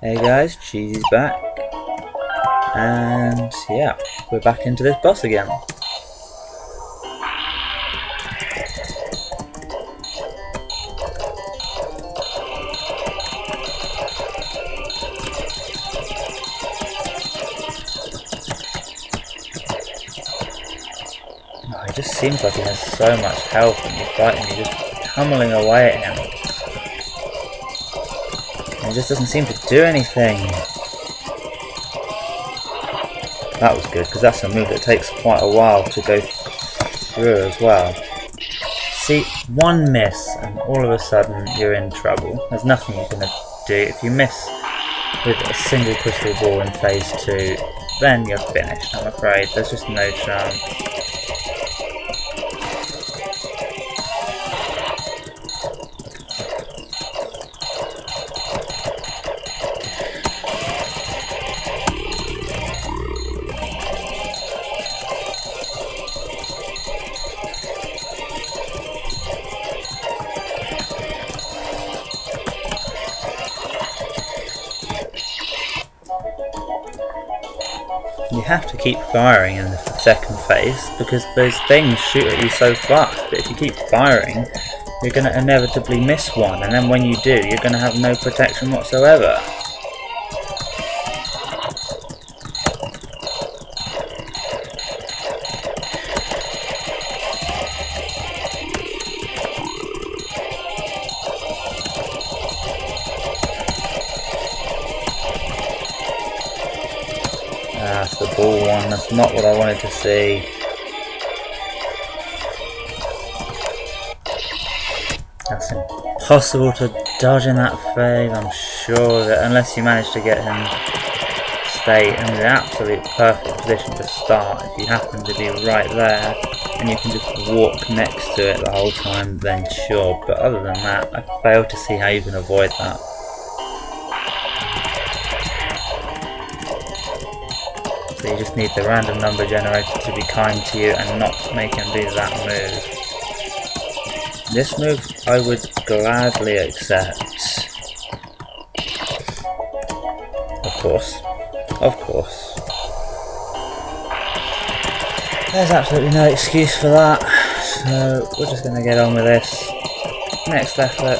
Hey guys, Cheesy's back, and yeah, we're back into this boss again. Oh, it just seems like he has so much health when you're fighting, you're just pummeling away at him. And he just doesn't seem to do anything. That was good, because that's a move that takes quite a while to go through as well. See, one miss and all of a sudden you're in trouble. There's nothing you're going to do. If you miss with a single crystal ball in phase 2, then you're finished, I'm afraid. There's just no chance. You have to keep firing in the second phase because those things shoot at you so fast, but if you keep firing you're going to inevitably miss one, and then when you do you're going to have no protection whatsoever. That's the ball one, that's not what I wanted to see. That's impossible to dodge in that phase, I'm sure of it, unless you manage to get him to stay in the absolute perfect position to start. If you happen to be right there and you can just walk next to it the whole time, then sure, but other than that I fail to see how you can avoid that. So you just need the random number generator to be kind to you and not make him do that move. This move I would gladly accept. Of course. Of course. There's absolutely no excuse for that. So we're just going to get on with this. Next effort.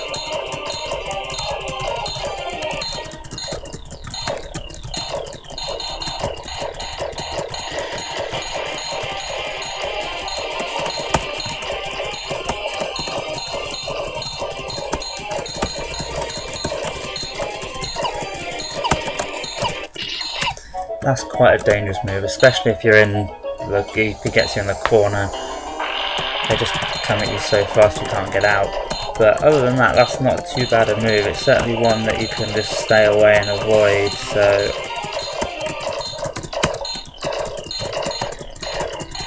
That's quite a dangerous move, especially if you're in the, if he gets you in the corner. They just come at you so fast you can't get out. But other than that, that's not too bad a move. It's certainly one that you can just stay away and avoid. So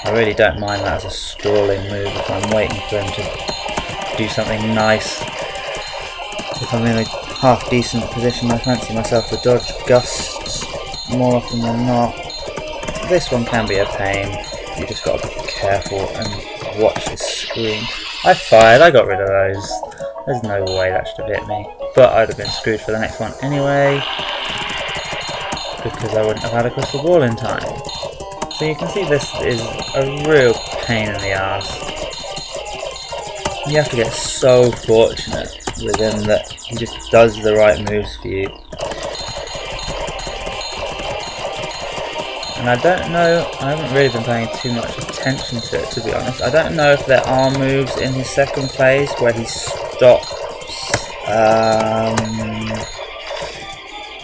I really don't mind that as a stalling move if I'm waiting for him to do something nice. If I'm in a half decent position, I fancy myself to dodge gusts more often than not. This one can be a pain. You just got to be careful and watch this screen. I fired, I got rid of those. There's no way that should have hit me. But I'd have been screwed for the next one anyway, because I wouldn't have had a crystal ball in time. So you can see this is a real pain in the ass. You have to get so fortunate with him that he just does the right moves for you. And I don't know, I haven't really been paying too much attention to it, to be honest. I don't know if there are moves in his second phase where he stops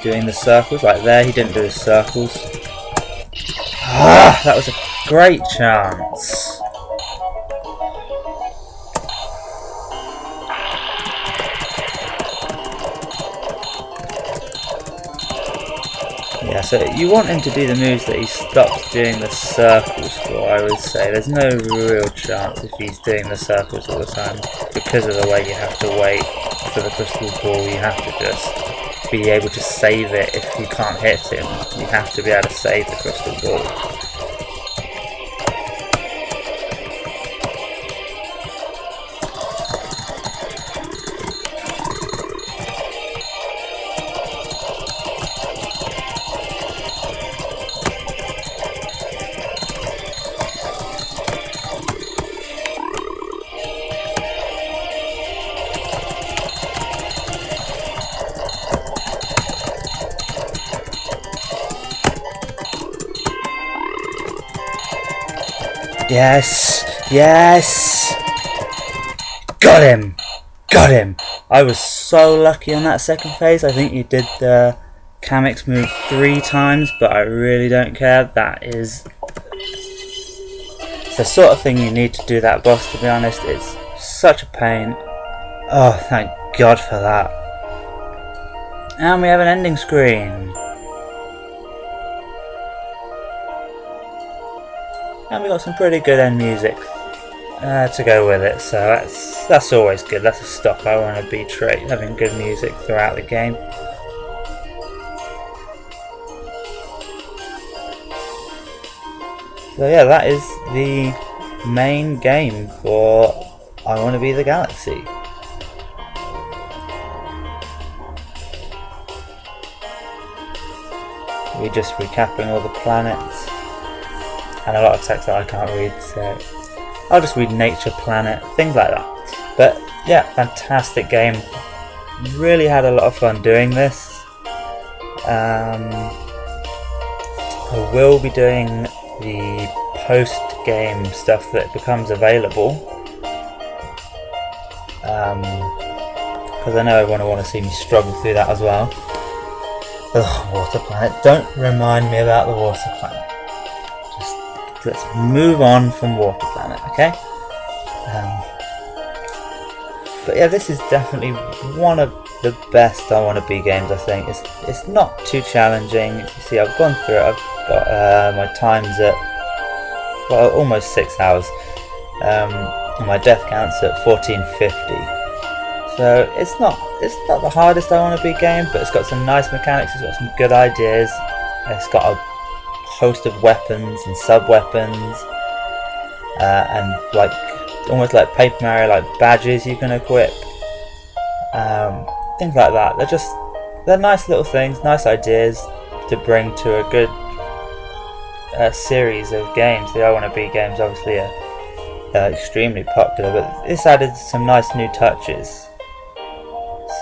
doing the circles. Like there, he didn't do his circles. Ah, that was a great chance. Yeah, so you want him to do the moves that he stops doing the circles for, I would say. There's no real chance if he's doing the circles all the time, because of the way you have to wait for the crystal ball. You have to just be able to save it if you can't hit him. You have to be able to save the crystal ball. Yes! Yes! Got him! Got him! I was so lucky on that second phase. I think you did the Kamix move 3 times, but I really don't care. That is the sort of thing you need to do that boss, to be honest. It's such a pain. Oh, thank God for that. And we have an ending screen. And we got some pretty good end music to go with it, so that's always good. That's a stock I want to be having good music throughout the game. So yeah, that is the main game for I Want to Be the Galaxy. We're just recapping all the planets and a lot of text that I can't read, so I'll just read nature, planet, things like that. But yeah, fantastic game. Really had a lot of fun doing this. I will be doing the post-game stuff that becomes available, because I know everyone will want to see me struggle through that as well. Ugh, water planet. Don't remind me about the water planet. Just let's move on from water planet, okay? But yeah, this is definitely one of the best I Want to Be games, I think. It's not too challenging. You see, I've gone through it. I've got my times at, well, almost 6 hours. And my death count's at 1450. So it's not the hardest I Want to Be game, but it's got some nice mechanics. It's got some good ideas. It's got a host of weapons and sub-weapons, and like almost like Paper Mario, like badges you can equip, things like that. They're nice little things, nice ideas to bring to a good series of games. The I Want to Be games obviously are extremely popular, but this added some nice new touches.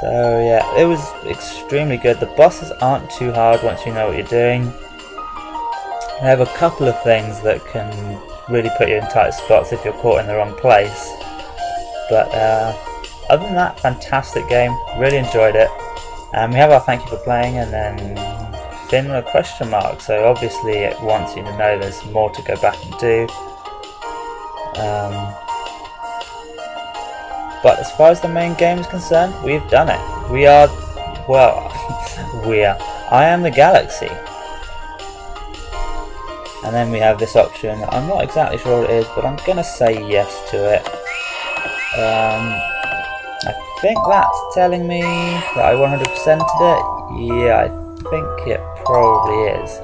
So yeah, it was extremely good. The bosses aren't too hard once you know what you're doing. They have a couple of things that can really put you in tight spots if you're caught in the wrong place. But other than that, fantastic game. Really enjoyed it. And we have our thank you for playing, and then Finn with a question mark. So obviously it wants you to know there's more to go back and do. But as far as the main game is concerned, we've done it. We are, well, I am the Galaxy. And then we have this option. I'm not exactly sure what it is, but I'm going to say yes to it. I think that's telling me that I 100%ed it. Yeah, I think it probably is.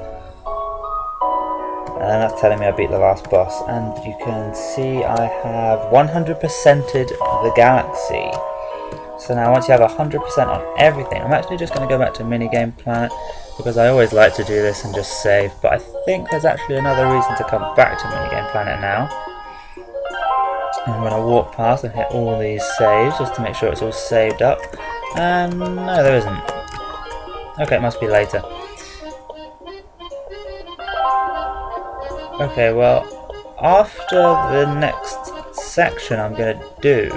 And that's telling me I beat the last boss. And you can see I have 100%ed the Galaxy. So now once you have 100% on everything, I'm actually just going to go back to minigame planet, because I always like to do this and just save, but I think there's actually another reason to come back to minigame planet now. I'm going to walk past and hit all these saves just to make sure it's all saved up. And no, there isn't. Okay, it must be later. Okay, well, after the next section I'm going to do,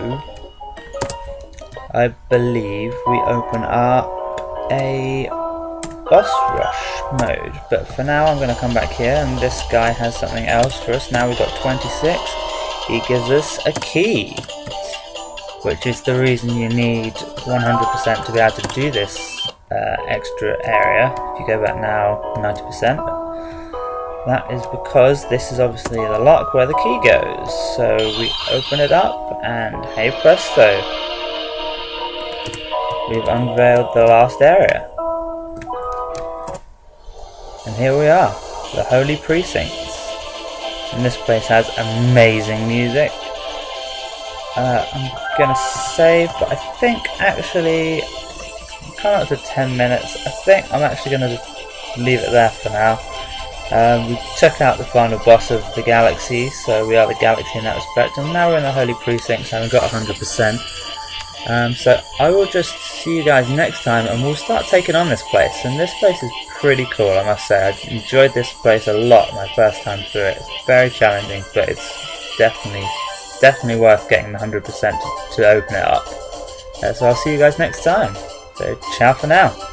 I believe we open up a boss rush mode. But for now I'm going to come back here, and this guy has something else for us. Now we've got 26. He gives us a key, which is the reason you need 100% to be able to do this extra area. If you go back now, 90%. That is because this is obviously the lock where the key goes. So we open it up, and hey presto, we've unveiled the last area. And here we are, the Holy Precincts. And this place has amazing music. I'm gonna save, but I think actually, I'm coming up to 10 minutes. I think I'm actually gonna just leave it there for now. We took out the final boss of the Galaxy, so we are the Galaxy in that respect, and now we're in the Holy Precincts and we've got 100%. So I will just see you guys next time, and we'll start taking on this place, and this place is pretty cool, I must say. I enjoyed this place a lot my first time through it. It's very challenging, but it's definitely worth getting the 100% to open it up. So I'll see you guys next time. So ciao for now.